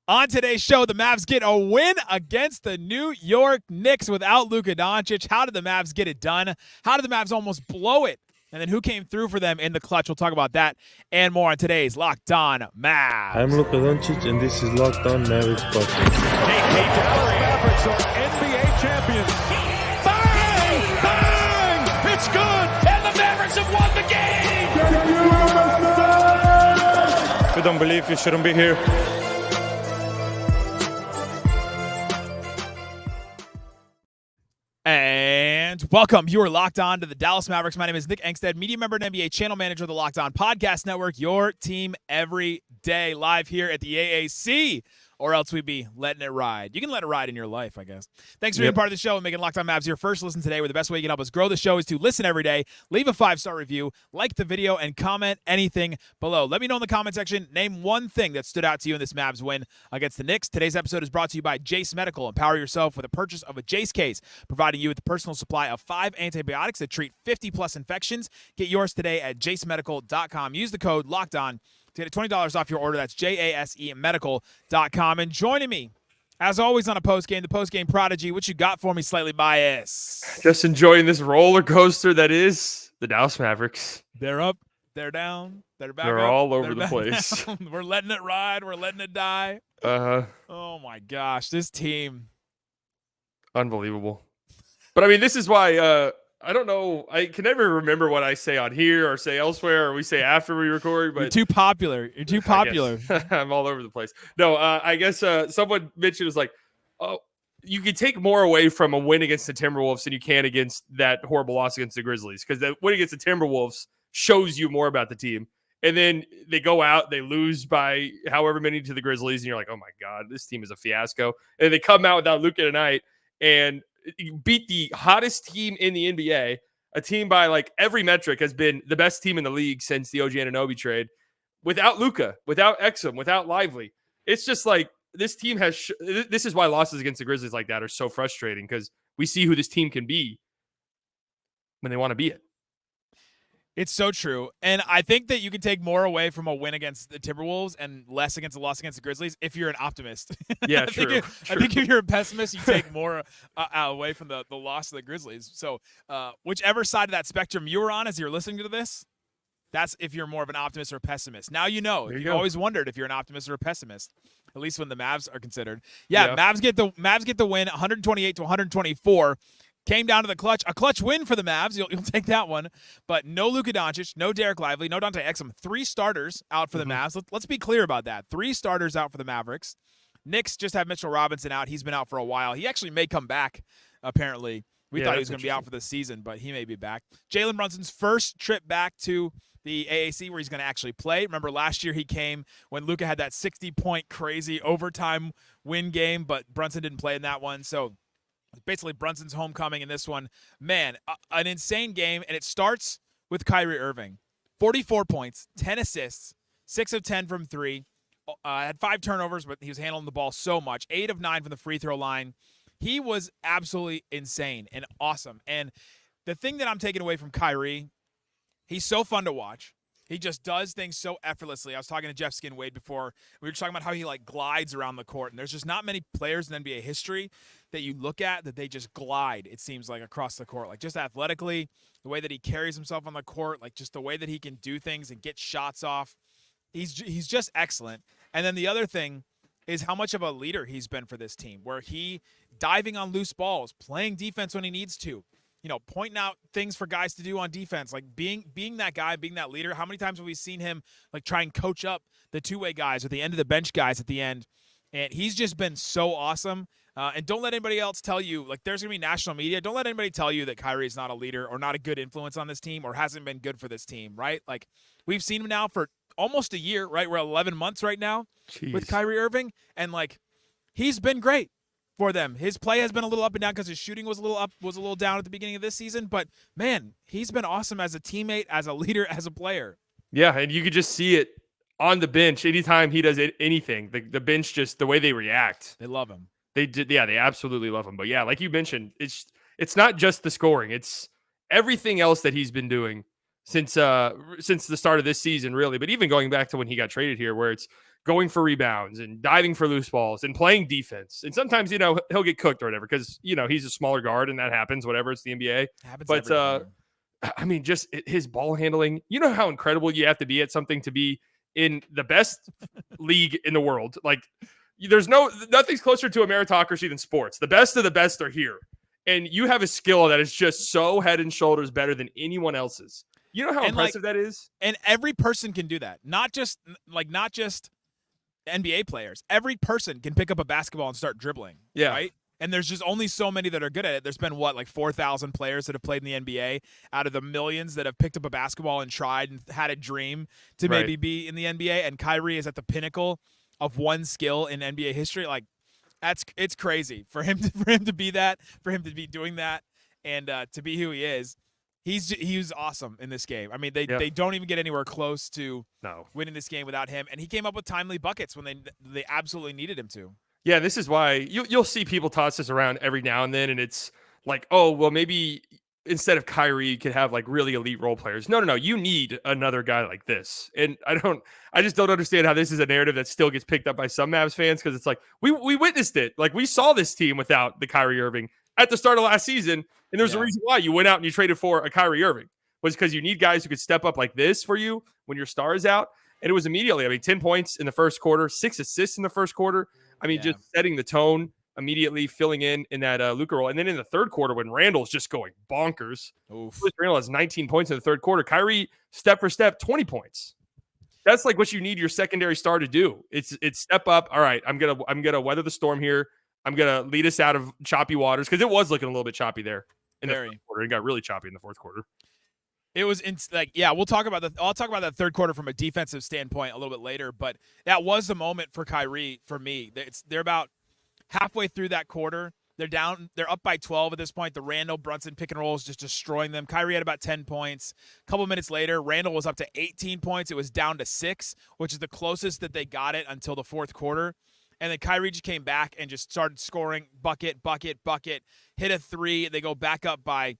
On today's show, the Mavs get a win against the New York Knicks without Luka Doncic. How did the Mavs get it done? How did the Mavs almost blow it? And then who came through for them in the clutch? We'll talk about that and more on today's Locked On Mavs. I'm Luka Doncic, and this is Locked On Mavericks podcast. The Dallas Mavericks are NBA champions. Bang! Bang! It's good! And the Mavericks have won the game! If you don't believe, you shouldn't be here. And welcome. You are locked on to the Dallas Mavericks. My name is Nick Engstead, media member and NBA channel manager of the Locked On Podcast Network. Your team every day, live here at the AAC, or else we'd be letting it ride. You can let it ride in your life, I guess. Thanks for being part of the show and making Locked On Mavs your first listen today, where the best way you can help us grow the show is to listen every day, leave a 5-star review, like the video, and comment anything below. Let me know in the comment section, name one thing that stood out to you in this Mavs win against the Knicks. Today's episode is brought to you by Jace Medical. Empower yourself with a purchase of a Jace case, providing you with a personal supply of 5 antibiotics that treat 50-plus infections. Get yours today at jacemedical.com. Use the code LOCKEDON to get $20 off your order. That's JASEmedical.com. And joining me, as always, on the postgame prodigy. What you got for me, Slightly Biased? Just enjoying this roller coaster that is the Dallas Mavericks. They're up, they're down, they're back They're up, all over they're the back place. down. We're letting it ride. We're letting it die. Oh, my gosh. This team. Unbelievable. But, I mean, this is why I don't know. I can never remember what I say on here or say elsewhere or we say after we record. But You're too popular. You're too popular. I'm all over the place. No, I guess someone mentioned, was like, oh, you can take more away from a win against the Timberwolves than you can against that horrible loss against the Grizzlies, because the win against the Timberwolves shows you more about the team. And then they go out, they lose by however many to the Grizzlies, and you're like, oh my God, this team is a fiasco. And they come out without Luka tonight and beat the hottest team in the NBA, a team by like every metric has been the best team in the league since the OG Anunoby trade, without Luka, without Exum, without Lively. It's just like this team has this is why losses against the Grizzlies like that are so frustrating, because we see who this team can be when they want to be it. It's so true. And I think that you can take more away from a win against the Timberwolves and less against a loss against the Grizzlies if you're an optimist. Yeah, I true. think if you're a pessimist, you take more away from the loss of the Grizzlies. So whichever side of that spectrum you were on as you're listening to this, that's if you're more of an optimist or a pessimist. Now you know. You've always wondered if you're an optimist or a pessimist, at least when the Mavs are considered. Yeah. Mavs get the win, 128 to 124. Came down to the clutch. A clutch win for the Mavs. You'll take that one. But no Luka Doncic, no Derek Lively, no Dante Exum. 3 starters out for the Mavs. Let's be clear about that. 3 starters out for the Mavericks. Knicks just have Mitchell Robinson out. He's been out for a while. He actually may come back, apparently. We thought he was going to be out for the season, but he may be back. Jalen Brunson's first trip back to the AAC where he's going to actually play. Remember last year he came when Luka had that 60-point crazy overtime win game, but Brunson didn't play in that one. So basically Brunson's homecoming in this one. Man, an insane game, and it starts with Kyrie Irving. 44 points, 10 assists, 6 of 10 from 3. Had 5 turnovers, but he was handling the ball so much. 8 of 9 from the free throw line. He was absolutely insane and awesome. And the thing that I'm taking away from Kyrie, he's so fun to watch. He just does things so effortlessly. I was talking to Jeff Skinwade before. We were talking about how he like glides around the court. And there's just not many players in NBA history that you look at that they just glide, it seems like, across the court. Like just athletically, the way that he carries himself on the court, like just the way that he can do things and get shots off. He's just excellent. And then the other thing is how much of a leader he's been for this team, where he diving on loose balls, playing defense when he needs to. You know, pointing out things for guys to do on defense, like being that guy, being that leader. How many times have we seen him like try and coach up the two-way guys or the end of the bench guys at the end? And he's just been so awesome. And don't let anybody else tell you, like there's going to be national media. Don't let anybody tell you that Kyrie is not a leader or not a good influence on this team or hasn't been good for this team, right? Like we've seen him now for almost a year, right? We're 11 months right now with Kyrie Irving. And like he's been great for them. His play has been a little up and down because his shooting was a little up, was a little down at the beginning of this season. But, man, he's been awesome as a teammate, as a leader, as a player. Yeah, and you could just see it on the bench anytime he does anything. The bench, just the way they react. They love him. They absolutely love him. But, yeah, like you mentioned, it's not just the scoring. It's everything else that he's been doing since the start of this season, really. But even going back to when he got traded here, where it's going for rebounds and diving for loose balls and playing defense. And sometimes, he'll get cooked or whatever because, he's a smaller guard and that happens, whatever. It's the NBA. Happens But, every time. I mean, just his ball handling, how incredible you have to be at something to be in the best league in the world. Like, there's nothing's closer to a meritocracy than sports. The best of the best are here. And you have a skill that is just so head and shoulders better than anyone else's. You know how impressive that is? And every person can do that. Not just NBA players. Every person can pick up a basketball and start dribbling. Yeah. Right? And there's just only so many that are good at it. There's been 4,000 players that have played in the NBA out of the millions that have picked up a basketball and tried and had a dream to maybe be in the NBA. And Kyrie is at the pinnacle of one skill in NBA history. Like, it's crazy for him to be that, for him to be doing that, and to be who he is. He was awesome in this game. I mean, they don't even get anywhere close to winning this game without him. And he came up with timely buckets when they absolutely needed him to. Yeah, this is why you'll see people toss this around every now and then, and it's like, oh, well, maybe instead of Kyrie, you could have really elite role players. No. You need another guy like this. And I just don't understand how this is a narrative that still gets picked up by some Mavs fans because it's like, we witnessed it. Like, we saw this team without the Kyrie Irving at the start of last season, and there's a reason why you went out and you traded for a Kyrie Irving, was because you need guys who could step up like this for you when your star is out. And it was immediately, 10 points in the first quarter, 6 assists in the first quarter. Just setting the tone, immediately filling in that Luka role. And then in the third quarter, when Randall's just going bonkers, Randall has 19 points in the third quarter. Kyrie, step for step, 20 points. That's like what you need your secondary star to do. It's step up. All right, I'm gonna weather the storm here. I'm gonna lead us out of choppy waters because it was looking a little bit choppy there in the third quarter. It got really choppy in the fourth quarter. It was I'll talk about that third quarter from a defensive standpoint a little bit later, but that was the moment for Kyrie for me. They're about halfway through that quarter. They're up by 12 at this point. The Randall Brunson pick and roll is just destroying them. Kyrie had about 10 points. A couple minutes later, Randall was up to 18 points. It was down to 6, which is the closest that they got it until the fourth quarter. And then Kyrie just came back and just started scoring bucket, hit a 3. They go back up by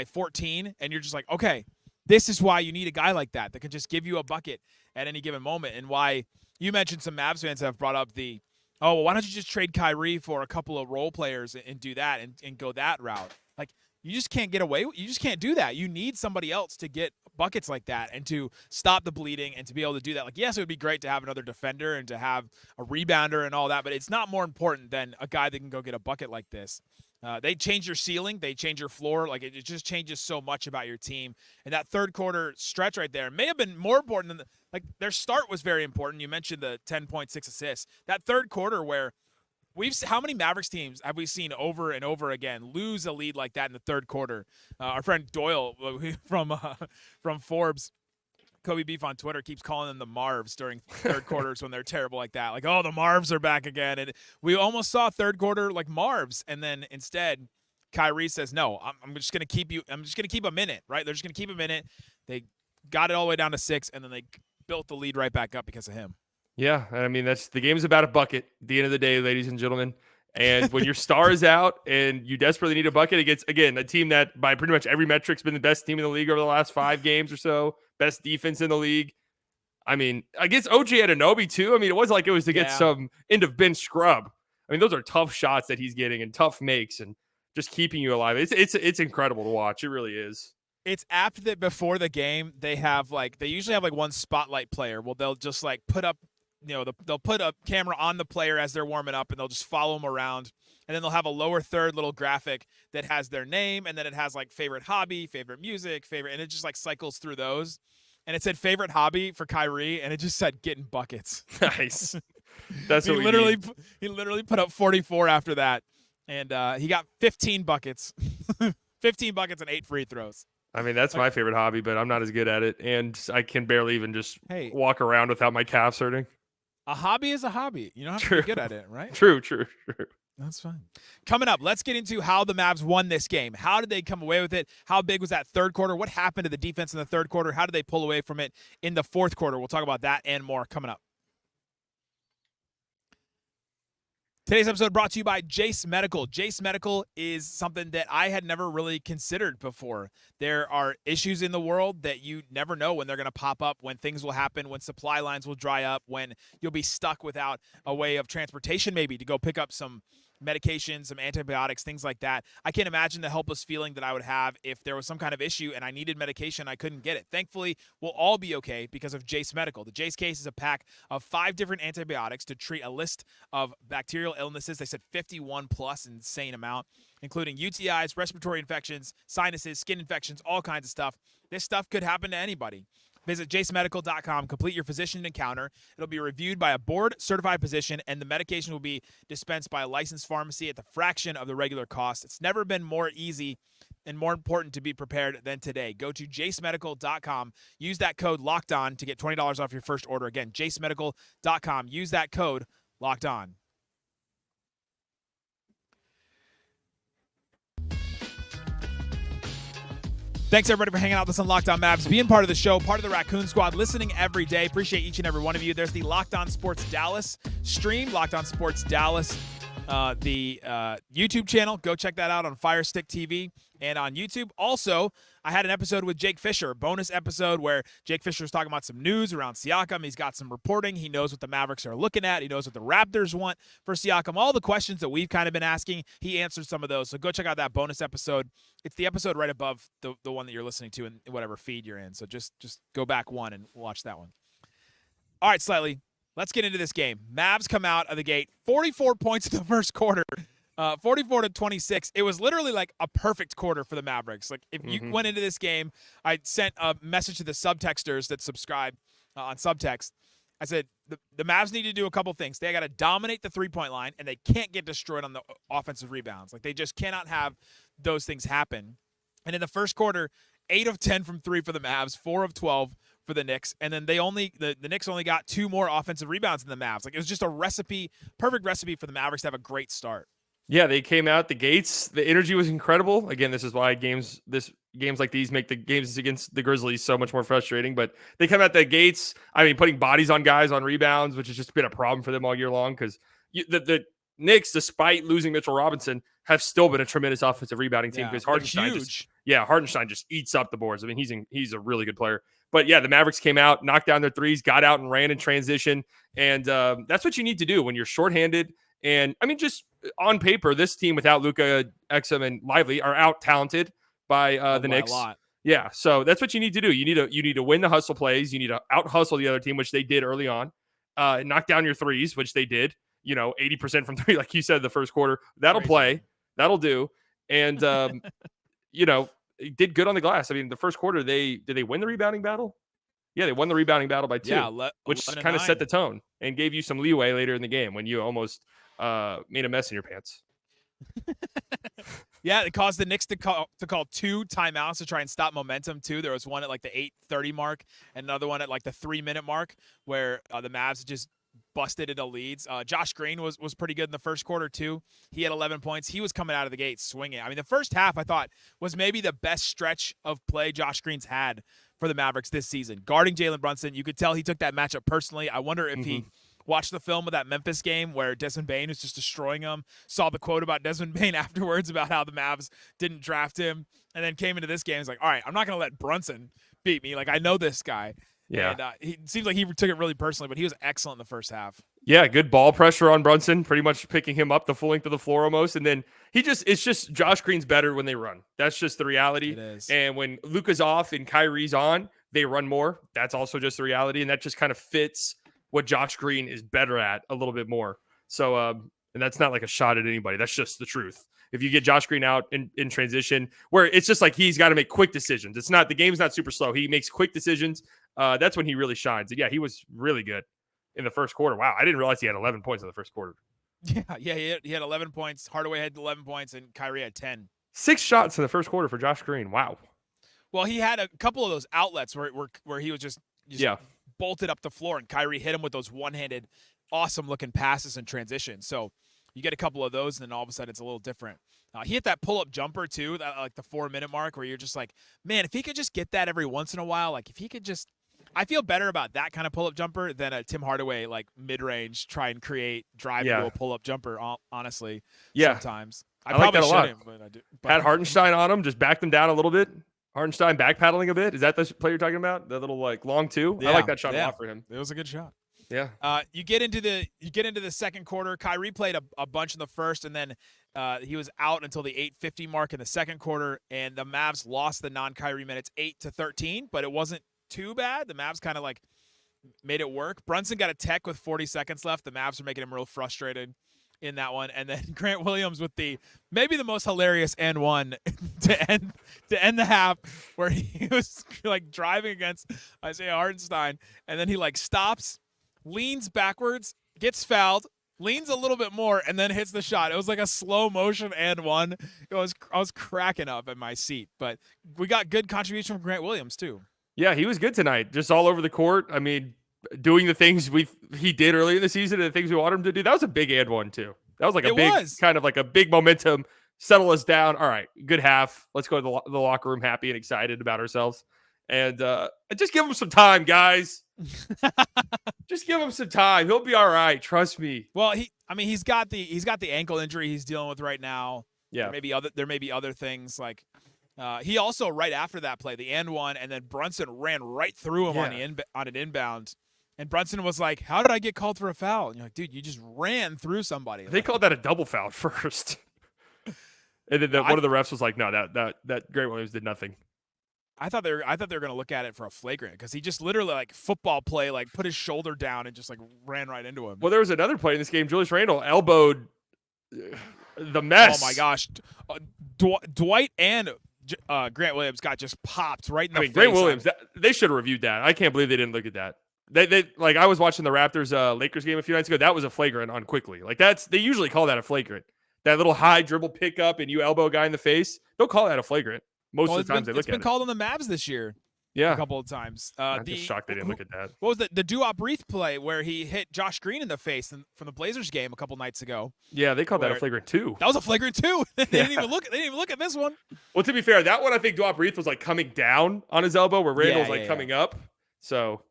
14, and you're just like, okay, this is why you need a guy like that can just give you a bucket at any given moment. And why you mentioned some Mavs fans have brought up why don't you just trade Kyrie for a couple of role players and do that and go that route? Like, you just can't get away. You just can't do that. You need somebody else to get buckets like that and to stop the bleeding and to be able to do that. Like, yes, it would be great to have another defender and to have a rebounder and all that, but it's not more important than a guy that can go get a bucket like this. They change your ceiling. They change your floor. Like, it just changes so much about your team. And that third quarter stretch right there may have been more important than their start was very important. You mentioned the 10.6 assists. That third quarter where how many Mavericks teams have we seen over and over again lose a lead like that in the third quarter? Our friend Doyle from Forbes, Kobe Beef on Twitter, keeps calling them the Marvs during third quarters when they're terrible like that. Like, oh, the Marvs are back again. And we almost saw third quarter like Marvs. And then instead, Kyrie says, no, I'm just going to keep you. I'm just going to keep a minute, right? They're just going to keep a minute. They got it all the way down to 6, and then they built the lead right back up because of him. Yeah, that's the game's about a bucket at the end of the day, ladies and gentlemen. And when your star is out and you desperately need a bucket against, again, a team that by pretty much every metric's been the best team in the league over the last 5 games or so, best defense in the league. Against OG Anunoby too. It wasn't like it was to get some end of bench scrub. Those are tough shots that he's getting and tough makes and just keeping you alive. It's incredible to watch. It really is. It's apt that before the game they usually have one spotlight player. Well, they'll just put up. They'll put a camera on the player as they're warming up, and they'll just follow them around. And then they'll have a lower third little graphic that has their name, and then it has favorite hobby, favorite music, and it just cycles through those. And it said favorite hobby for Kyrie, and it just said getting buckets. Nice. That's he literally put up 44 after that, and he got 15 buckets, 15 buckets and 8 free throws. That's my favorite hobby, but I'm not as good at it, and I can barely even just walk around without my calves hurting. A hobby is a hobby. You don't have to be good at it, right? True. That's fine. Coming up, let's get into how the Mavs won this game. How did they come away with it? How big was that third quarter? What happened to the defense in the third quarter? How did they pull away from it in the fourth quarter? We'll talk about that and more coming up. Today's episode brought to you by Jace Medical. Jace Medical is something that I had never really considered before. There are issues in the world that you never know when they're going to pop up, when things will happen, when supply lines will dry up, when you'll be stuck without a way of transportation maybe to go pick up some medication, some antibiotics, things like that. I can't imagine the helpless feeling that I would have if there was some kind of issue and I needed medication, I couldn't get it. Thankfully, we'll all be okay because of Jace Medical. The Jace case is a pack of 5 different antibiotics to treat a list of bacterial illnesses. They said 51 plus, insane amount, including UTIs, respiratory infections, sinuses, skin infections, all kinds of stuff. This stuff could happen to anybody. Visit jacemedical.com, complete your physician encounter. It'll be reviewed by a board-certified physician, and the medication will be dispensed by a licensed pharmacy at the fraction of the regular cost. It's never been more easy and more important to be prepared than today. Go to jacemedical.com. Use that code LOCKEDON to get $20 off your first order. Again, jacemedical.com. Use that code LOCKEDON. Thanks, everybody, for hanging out with us on Locked On Mavs, being part of the show, part of the Raccoon Squad, listening every day. Appreciate each and every one of you. There's the Locked On Sports Dallas stream, Locked On Sports Dallas, the YouTube channel. Go check that out on Fire Stick TV and on YouTube. Also, I had an episode with Jake Fisher, bonus episode where Jake Fisher is talking about some news around Siakam. He's got some reporting. He knows what the Mavericks are looking at. He knows what the Raptors want for Siakam. All the questions that we've kind of been asking, he answered some of those. So go check out that bonus episode. It's the episode right above the one that you're listening to in whatever feed you're in. So just go back one and watch that one. All right, Slightly, let's get into this game. Mavs come out of the gate, 44 points in the first quarter. 44-26. It was literally like a perfect quarter for the Mavericks. Like if you went into this game, I sent a message to the subtexters that subscribe on Subtext. I said the Mavs need to do a couple things. They got to dominate the three-point line, and they can't get destroyed on the offensive rebounds. Like they just cannot have those things happen. And in the first quarter, 8 of 10 from 3 for the Mavs, 4 of 12 for the Knicks, and then the Knicks only got 2 more offensive rebounds than the Mavs. Like it was just a perfect recipe for the Mavericks to have a great start. Yeah, they came out the gates. The energy was incredible. Again, this is why games like these make the games against the Grizzlies so much more frustrating. But they come out the gates. I mean, putting bodies on guys on rebounds, which has just been a problem for them all year long. Because the Knicks, despite losing Mitchell Robinson, have still been a tremendous offensive rebounding team. Because Hartenstein just eats up the boards. I mean, he's a really good player. But yeah, the Mavericks came out, knocked down their threes, got out and ran in transition, and that's what you need to do when you're shorthanded. And I mean, just on paper, this team without Luka, Exum, and Lively are out talented by the Knicks. A lot. Yeah, so that's what you need to do. You need to win the hustle plays. You need to out hustle the other team, which they did early on. Knock down your threes, which they did. 80% from 3, like you said, the first quarter. That'll play. That'll do. And did good on the glass. I mean, the first quarter, did they win the rebounding battle? Yeah, they won the rebounding battle by 2, which kind of set the tone and gave you some leeway later in the game when you almost made a mess in your pants. Yeah, it caused the Knicks to call 2 timeouts to try and stop momentum too. There was one at like the 8:30 mark and another one at like the 3-minute mark where the Mavs just busted into leads. Josh Green was pretty good in the first quarter too. He had 11 points. He was coming out of the gate swinging. I mean, the first half I thought was maybe the best stretch of play Josh Green's had for the Mavericks this season. Guarding Jalen Brunson, you could tell he took that matchup personally. I wonder if he watched the film of that Memphis game where Desmond Bane was just destroying him, saw the quote about Desmond Bane afterwards about how the Mavs didn't draft him, and then came into this game. He's like, all right, I'm not going to let Brunson beat me. Like, I know this guy. Yeah. And he seems like he took it really personally, but he was excellent in the first half. Yeah, good ball pressure on Brunson, pretty much picking him up the full length of the floor almost. And then it's just Josh Green's better when they run. That's just the reality. It is. And when Luka's off and Kyrie's on, they run more. That's also just the reality. And that just kind of fits what Josh Green is better at a little bit more. So, and that's not like a shot at anybody. That's just the truth. If you get Josh Green out in transition, where it's just like he's got to make quick decisions. The game's not super slow. He makes quick decisions. That's when he really shines. Yeah, he was really good in the first quarter. Wow, I didn't realize he had 11 points in the first quarter. Yeah, he had 11 points. Hardaway had 11 points, and Kyrie had 10. 6 shots in the first quarter for Josh Green. Wow. Well, he had a couple of those outlets where he was just bolted up the floor, and Kyrie hit him with those one-handed, awesome-looking passes in transition. So you get a couple of those, and then all of a sudden it's a little different. He hit that pull-up jumper, too, like the 4-minute mark, where you're just like, man, if he could just get that every once in a while, like if he could just I feel better about that kind of pull-up jumper than a Tim Hardaway like mid-range try and create drive Yeah. into a pull-up jumper. Honestly, Yeah. sometimes I like probably that a lot. shouldn't, but I do. But Had Hartenstein on him, just backed him down a little bit. Hartenstein backpedaling a bit. Is that the play you're talking about? The little like long two? I like that shot a lot for him. It was a good shot. Yeah. You get into the second quarter. Kyrie played a bunch in the first, and then he was out until the 8:50 mark in the second quarter, and the Mavs lost the non-Kyrie minutes 8-13, but it wasn't too bad. The Mavs kind of like made it work. Brunson got a tech with 40 seconds left. The Mavs are making him real frustrated in that one, and then Grant Williams with maybe the most hilarious and one to end the half, where he was like driving against Isaiah Hartenstein, and then he like stops, leans backwards, gets fouled, leans a little bit more, and then hits the shot. It was like a slow motion and one. I was cracking up in my seat, but we got good contribution from Grant Williams too. Yeah, he was good tonight, just all over the court. I mean, doing the things he did early in the season and the things we want him to do. That was a big and one too. That was like kind of like a big momentum, settle us down. All right, good half. Let's go to the locker room happy and excited about ourselves. And just give him some time, guys. Just give him some time. He'll be all right. Trust me. Well, he's got the ankle injury he's dealing with right now. Yeah. There may be other things like he also right after that play, the and one, and then Brunson ran right through him on an inbound. And Brunson was like, "How did I get called for a foul?" And you're like, "Dude, you just ran through somebody." They called that a double foul first. And then one of the refs was like, "No, that Grant Williams did nothing." I thought they were going to look at it for a flagrant because he just literally like football play, like put his shoulder down and just like ran right into him. Well, there was another play in this game. Julius Randle elbowed the mess. Oh my gosh, Dwight and Grant Williams got just popped right in the face. Grant Williams, they should have reviewed that. I can't believe they didn't look at that. They like I was watching the Raptors Lakers game a few nights ago. That was a flagrant on Quickly. Like they usually call that a flagrant. That little high dribble pickup and you elbow a guy in the face. Don't call that a flagrant. Most of the times they look at it. It's been called on the Mavs this year. Yeah, a couple of times. I'm just shocked they didn't look at that. What was the Duop Reith play where he hit Josh Green in the face from the Blazers game a couple nights ago? Yeah, they called that a flagrant too. That was a flagrant too. They didn't even look at this one. Well, to be fair, that one I think Duop Reith was like coming down on his elbow, where Randall was coming up. So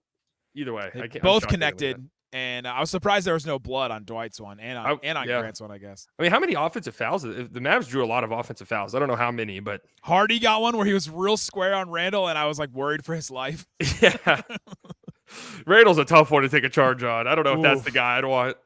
either way, both connected. And I was surprised there was no blood on Dwight's one and on Grant's one, I guess. I mean, how many offensive fouls? The Mavs drew a lot of offensive fouls. I don't know how many, but Hardy got one where he was real square on Randall, and I was like worried for his life. Yeah, Randall's a tough one to take a charge on. I don't know if that's the guy I'd want.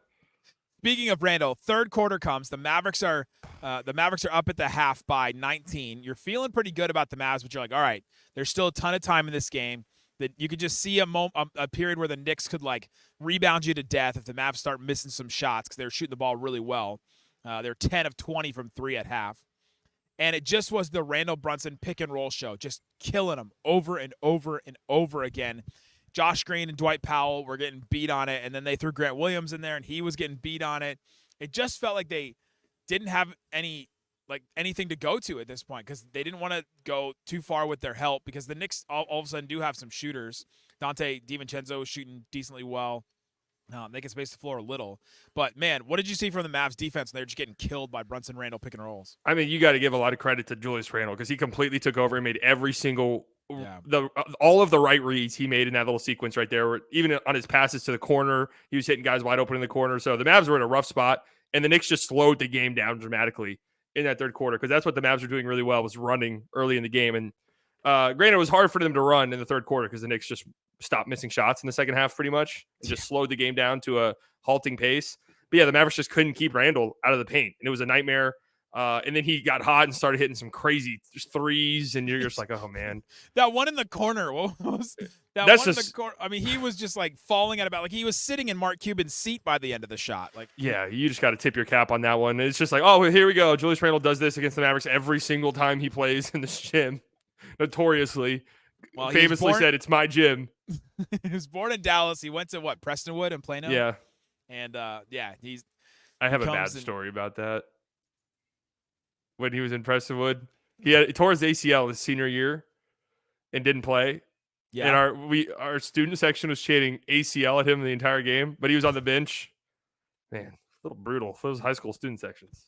Speaking of Randall, third quarter comes. The Mavericks are up at the half by 19. You're feeling pretty good about the Mavs, but you're like, all right, there's still a ton of time in this game. That you could just see a period where the Knicks could like rebound you to death if the Mavs start missing some shots because they're shooting the ball really well. They're 10 of 20 from 3 at half. And it just was the Randall Brunson pick and roll show, just killing them over and over and over again. Josh Green and Dwight Powell were getting beat on it, and then they threw Grant Williams in there, and he was getting beat on it. It just felt like they didn't have anything to go to at this point because they didn't want to go too far with their help because the Knicks all of a sudden do have some shooters. Dante DiVincenzo is shooting decently well. They can space the floor a little. But, man, what did you see from the Mavs defense? They're just getting killed by Brunson Randall pick and rolls. I mean, you got to give a lot of credit to Julius Randle because he completely took over and made every single all of the right reads he made in that little sequence right there. Even on his passes to the corner, he was hitting guys wide open in the corner. So the Mavs were in a rough spot, and the Knicks just slowed the game down dramatically in that third quarter because that's what the Mavs were doing really well was running early in the game. And granted, it was hard for them to run in the third quarter because the Knicks just stopped missing shots in the second half pretty much and just slowed the game down to a halting pace. But yeah, the Mavericks just couldn't keep Randall out of the paint, and it was a nightmare. And then he got hot and started hitting some crazy threes, and you're just like, oh man, that one in the corner. What was that? That's one in just the corner. I mean, he was just like falling at about like he was sitting in Mark Cuban's seat by the end of the shot. Like, yeah, you just got to tip your cap on that one. It's just like, oh, here we go. Julius Randle does this against the Mavericks every single time he plays in this gym. Notoriously, famously said, "It's my gym." He was born in Dallas. He went to Prestonwood and Plano. Yeah, and I have a bad story about that. When he was in Prestonwood, he tore his ACL his senior year and didn't play. Yeah, and our student section was chanting ACL at him the entire game, but he was on the bench. Man, a little brutal for those high school student sections.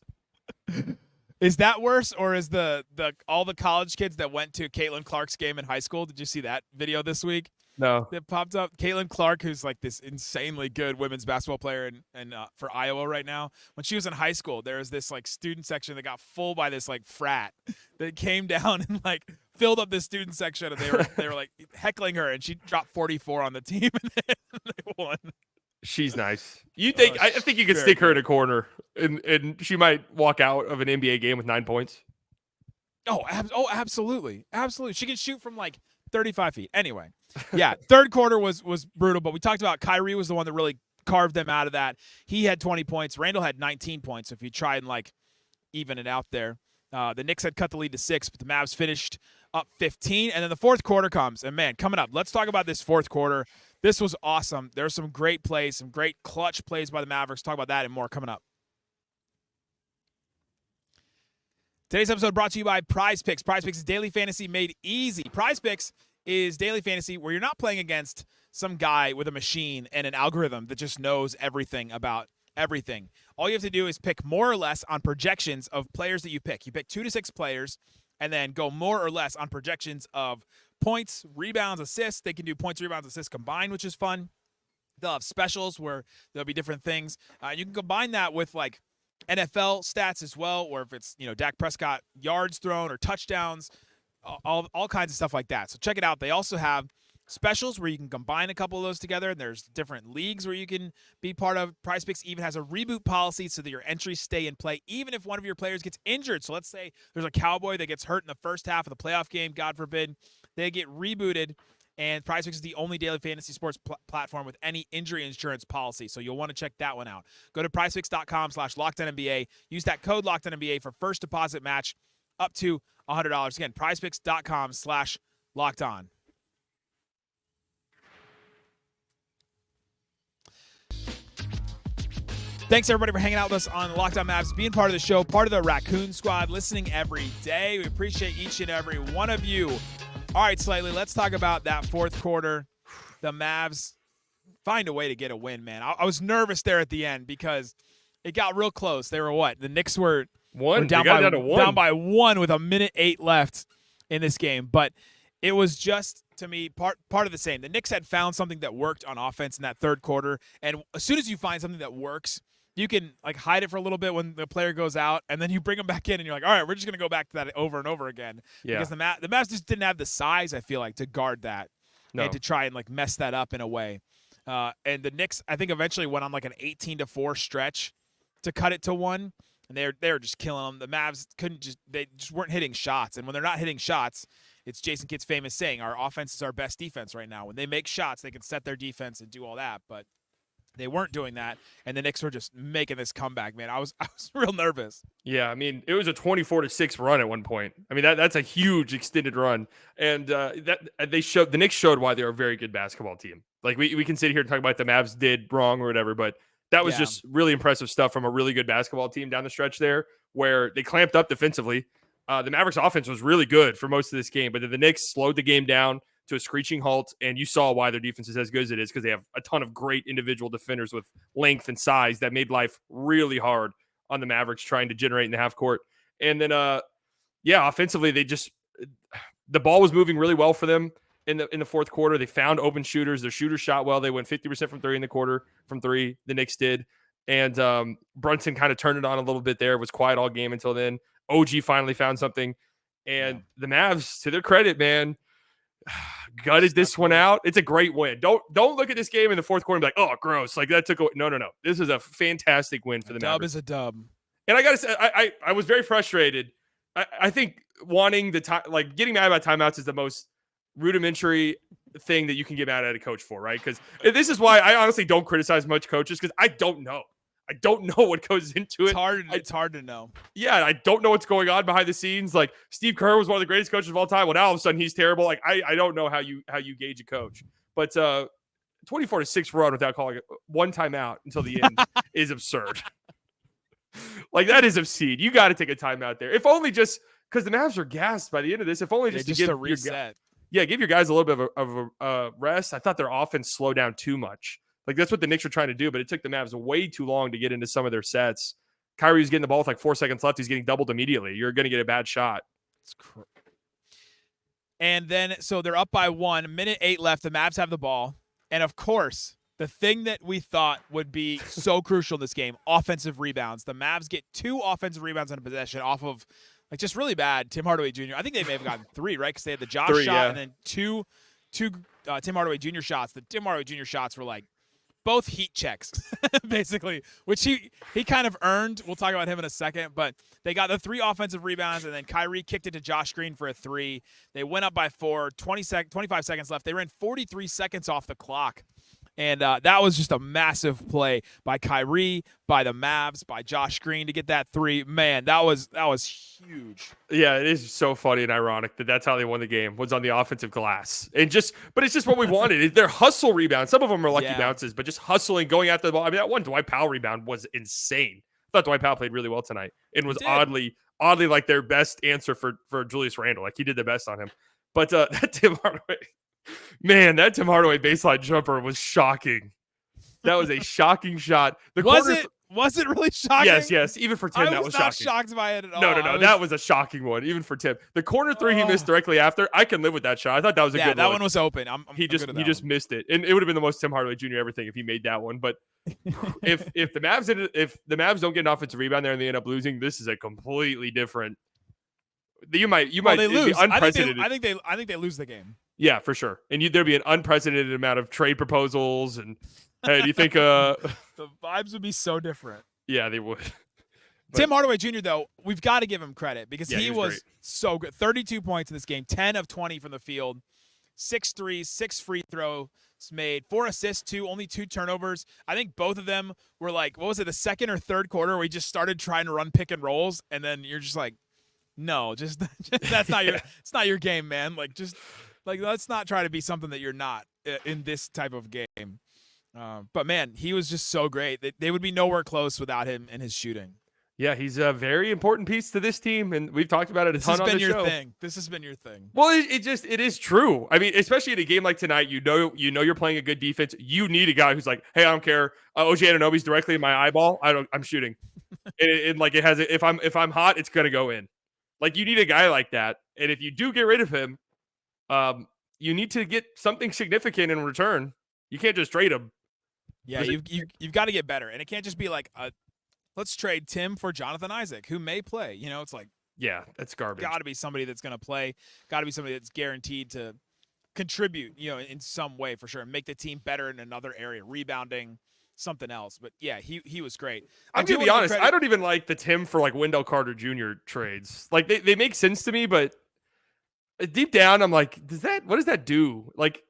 Is that worse, or is the all the college kids that went to Caitlin Clark's game in high school? Did you see that video this week? No. that popped up. Caitlin Clark, who's like this insanely good women's basketball player and for Iowa right now. When she was in high school, there was this like student section that got full by this like frat that came down and like filled up the student section, and they were like heckling her, and she dropped 44 on the team, and they won. She's nice. You think I think you could stick her in a corner and she might walk out of an NBA game with 9 points? Oh, absolutely. Absolutely. She can shoot from like 35 feet. Anyway, yeah, third quarter was brutal, but we talked about Kyrie was the one that really carved them out of that. He had 20 points. Randall had 19 points if you try and like even it out there. The Knicks had cut the lead to 6, but the Mavs finished up 15. And then the fourth quarter comes. And, man, coming up, let's talk about this fourth quarter. This was awesome. There were some great plays, some great clutch plays by the Mavericks. Talk about that and more coming up. Today's episode brought to you by Prize Picks. Prize Picks is daily fantasy made easy. Prize Picks is daily fantasy where you're not playing against some guy with a machine and an algorithm that just knows everything about everything. All you have to do is pick more or less on projections of players that you pick. You pick 2 to 6 players and then go more or less on projections of points, rebounds, assists. They can do points, rebounds, assists combined, which is fun. They'll have specials where there'll be different things. You can combine that with like NFL stats as well, or if it's, Dak Prescott yards thrown or touchdowns, all kinds of stuff like that. So check it out. They also have specials where you can combine a couple of those together, and there's different leagues where you can be part of. Prize Picks even has a reboot policy so that your entries stay in play even if one of your players gets injured. So let's say there's a Cowboy that gets hurt in the first half of the playoff game, God forbid, they get rebooted, and Prize Picks is the only daily fantasy sports platform with any injury insurance policy. So you'll want to check that one out. Go to prizepicks.com/LockedOnNBA. Use that code LockedOnNBA for first deposit match up to $100. Again, prizepicks.com/LockedOn. Thanks, everybody, for hanging out with us on Locked On Mavs, being part of the show, part of the Raccoon Squad, listening every day. We appreciate each and every one of you. All right, Slightly, let's talk about that fourth quarter. The Mavs find a way to get a win, man. I was nervous there at the end because it got real close. They were what? The Knicks were down by 1 with 1:08 left in this game. But it was just, to me, part of the same. The Knicks had found something that worked on offense in that third quarter. And as soon as you find something that works, you can like hide it for a little bit when the player goes out, and then you bring them back in, and you're like, all right, we're just going to go back to that over and over again. Yeah. Because the Mavs just didn't have the size, I feel like, to guard that and to try and like mess that up in a way. And the Knicks, I think, eventually went on like an 18-4 stretch to cut it to 1, and they were just killing them. The Mavs they just weren't hitting shots, and when they're not hitting shots, it's Jason Kidd's famous saying, our offense is our best defense right now. When they make shots, they can set their defense and do all that, but they weren't doing that, and the Knicks were just making this comeback, man. I was real nervous. Yeah, I mean, it was a 24-6 run at one point. I mean, that's a huge extended run, and the Knicks showed why they're a very good basketball team. Like we can sit here and talk about the Mavs did wrong or whatever, but that was just really impressive stuff from a really good basketball team down the stretch there, where they clamped up defensively. The Mavericks offense was really good for most of this game, but then the Knicks slowed the game down to a screeching halt, and you saw why their defense is as good as it is, because they have a ton of great individual defenders with length and size that made life really hard on the Mavericks trying to generate in the half court. And then, offensively, the ball was moving really well for them in the fourth quarter. They found open shooters. Their shooters shot well. They went 50% from 3 in the quarter from 3. The Knicks did. And Brunson kind of turned it on a little bit there. It was quiet all game until then. OG finally found something. And the Mavs, to their credit, man, gutted this one out. It's a great win. Don't look at this game in the fourth quarter and be like, oh, gross. Like that took away. No. This is a fantastic win for the Mavericks. Dub is a dub. And I got to say, I was very frustrated. I think wanting the time, like getting mad about timeouts is the most rudimentary thing that you can get mad at a coach for, right? Because this is why I honestly don't criticize much coaches, because I don't know. I don't know what goes into it. It's hard to know. Yeah, I don't know what's going on behind the scenes. Like Steve Kerr was one of the greatest coaches of all time. Well, now all of a sudden he's terrible. Like I don't know how you gauge a coach. But 24-6 run without calling it one timeout until the end is absurd. Like that is obscene. You got to take a timeout there. If only just because the Mavs are gassed by the end of this. If only just to give a reset. Give your guys a little bit of a rest. I thought their offense slowed down too much. Like, that's what the Knicks were trying to do, but it took the Mavs way too long to get into some of their sets. Kyrie's getting the ball with like 4 seconds left. He's getting doubled immediately. You're going to get a bad shot. And then, so they're up by 1, minute 8 left. The Mavs have the ball. And of course, the thing that we thought would be so crucial in this game, offensive rebounds. The Mavs get 2 offensive rebounds in a possession off of, like, just really bad Tim Hardaway Jr. I think they may have gotten 3, right? Because they had the Josh 3, shot yeah. and then two Tim Hardaway Jr. shots. The Tim Hardaway Jr. shots were like both heat checks, basically, which he kind of earned. We'll talk about him in a second, but they got the 3 offensive rebounds, and then Kyrie kicked it to Josh Green for a 3. They went up by 4, 25 seconds left. They ran 43 seconds off the clock. And that was just a massive play by Kyrie, by the Mavs, by Josh Green to get that 3. Man, that was huge. Yeah, it is so funny and ironic that that's how they won the game, was on the offensive glass. And but it's just what we wanted. They're hustle rebounds. Some of them are lucky bounces, but just hustling, going after the ball. I mean, that one Dwight Powell rebound was insane. I thought Dwight Powell played really well tonight and was oddly like their best answer for Julius Randle. Like, he did the best on him. But that Tim Hardaway, man, that Tim Hardaway baseline jumper was shocking. That was a shocking shot. Was it really shocking? Yes. Even for Tim, that was shocking. I was not shocked by it at all. No. That was a shocking one, even for Tim. The corner 3 he missed directly after, I can live with that shot. I thought that was a good one. Yeah, that one was open. He just missed it, and it would have been the most Tim Hardaway Jr. ever thing if he made that one. But if the Mavs don't get an offensive rebound there and they end up losing, this is a completely different. You might they lose. Unprecedented. I think they lose the game. Yeah, for sure. And there'd be an unprecedented amount of trade proposals. And hey, do you think the vibes would be so different? Yeah, they would. Tim Hardaway Jr., though, we've got to give him credit because he was great. so good. 32 points in this game, 10 of 20 from the field, 6 threes, 6 free throws made, 4 assists, only 2 turnovers. I think both of them were like, what was it, the second or third quarter where he just started trying to run pick and rolls, and then you're just like, no, just that's not it's not your game, man. Let's not try to be something that you're not in this type of game. But man, he was just so great. They would be nowhere close without him and his shooting. Yeah, he's a very important piece to this team, and we've talked about it a ton on the show. This has been your thing. This has been your thing. Well, it is true. I mean, especially in a game like tonight, you know you're playing a good defense. You need a guy who's like, hey, I don't care. OG Anunoby's directly in my eyeball. I'm shooting. and like it has. If I'm hot, it's gonna go in. Like, you need a guy like that, and if you do get rid of him, you need to get something significant in return. You can't just trade him. Yeah, you've got to get better, and it can't just be like let's trade Tim for Jonathan Isaac, who may play. It's like, yeah, that's garbage. Got to be somebody that's going to play. Got to be somebody that's guaranteed to contribute, in some way for sure, and make the team better in another area, rebounding, something else. But yeah, he was great. I'm gonna be honest. I don't even like the Tim for like Wendell Carter Jr. trades. Like, they make sense to me, but deep down, I'm like, what does that do? Like,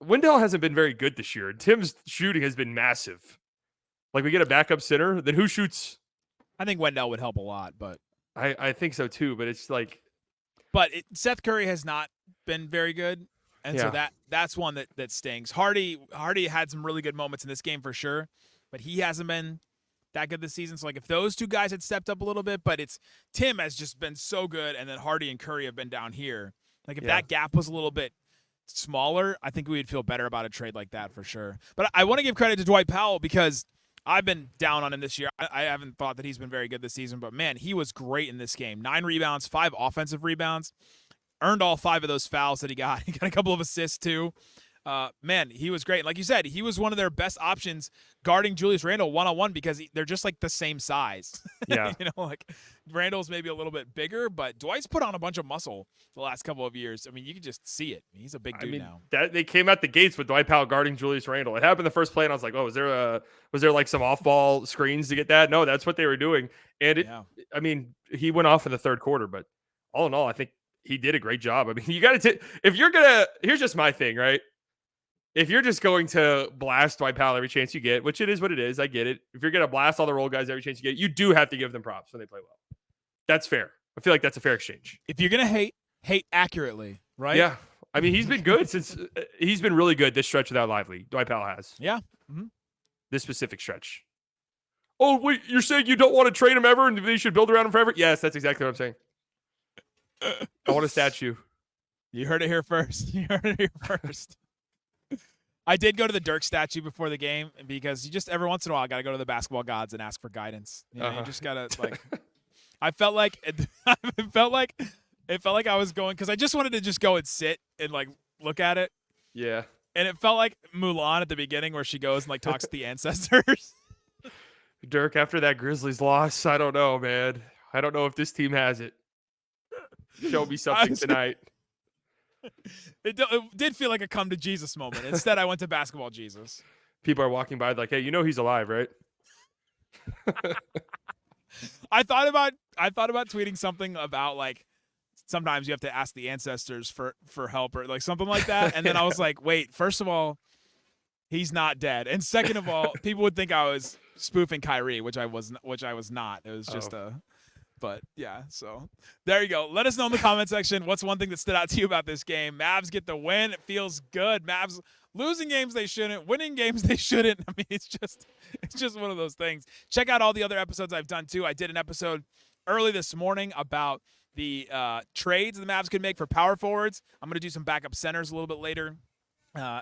Wendell hasn't been very good this year. Tim's shooting has been massive. Like, we get a backup center, then who shoots? I think Wendell would help a lot, but I think so too. But it's like, Seth Curry has not been very good, and so that's one that stings. Hardy had some really good moments in this game for sure, but he hasn't been that good this season. So like, if those two guys had stepped up a little bit, but Tim has just been so good, and then Hardy and Curry have been down here. Like, if that gap was a little bit smaller, I think we would feel better about a trade like that for sure. But I want to give credit to Dwight Powell because I've been down on him this year. I haven't thought that he's been very good this season, but man, he was great in this game. 9 rebounds, 5 offensive rebounds, earned all 5 of those fouls that he got. He got a couple of assists too. Man, he was great. Like you said, he was one of their best options guarding Julius Randle one-on-one because they're just like the same size. Yeah. Like Randle's maybe a little bit bigger, but Dwight's put on a bunch of muscle the last couple of years. I mean, you can just see it. He's a big dude now. They came out the gates with Dwight Powell guarding Julius Randle. It happened the first play, and I was like, oh, was there like some off-ball screens to get that? No, that's what they were doing. And I mean, he went off in the third quarter, but all in all, I think he did a great job. I mean, you got to here's just my thing, right? If you're just going to blast Dwight Powell every chance you get, which it is what it is, I get it. If you're going to blast all the role guys every chance you get, you do have to give them props when they play well. That's fair. I feel like that's a fair exchange. If you're going to hate accurately, right? Yeah. I mean, he's been good since he's been really good this stretch without Lively. Dwight Powell has. Yeah. Mm-hmm. This specific stretch. Oh, wait, you're saying you don't want to trade him ever and they should build around him forever? Yes, that's exactly what I'm saying. I want a statue. You heard it here first. I did go to the Dirk statue before the game because you just every once in a while got to go to the basketball gods and ask for guidance. You just got to like. I felt like It felt like I was going because I just wanted to just go and sit and like look at it. Yeah. And it felt like Mulan at the beginning where she goes and like talks to the ancestors. Dirk, after that Grizzlies loss, I don't know, man. I don't know if this team has it. Show me something tonight. It did feel like a come to Jesus moment. Instead, I went to basketball Jesus. People are walking by like, hey, you know he's alive, right? I thought about tweeting something about like sometimes you have to ask the ancestors for help or like something like that. And then I was like, wait, first of all, he's not dead. And second of all, people would think I was spoofing Kyrie, which I was not. It was just but yeah, so there you go. Let us know in the comment section what's one thing that stood out to you about this game. Mavs get the win. It feels good. Mavs losing games they shouldn't, winning games they shouldn't. I mean, it's just one of those things. Check out all the other episodes I've done too. I did an episode early this morning about the trades the Mavs could make for power forwards. I'm going to do some backup centers a little bit later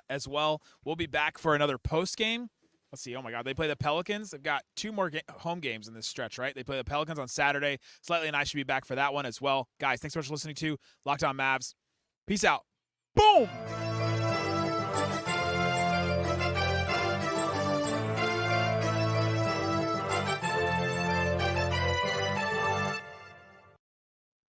as well. We'll be back for another post game. Let's see. Oh, my God. They play the Pelicans. They've got 2 more home games in this stretch, right? They play the Pelicans on Saturday. Slightly and I should be back for that one as well. Guys, thanks so much for listening to Locked On Mavs. Peace out. Boom!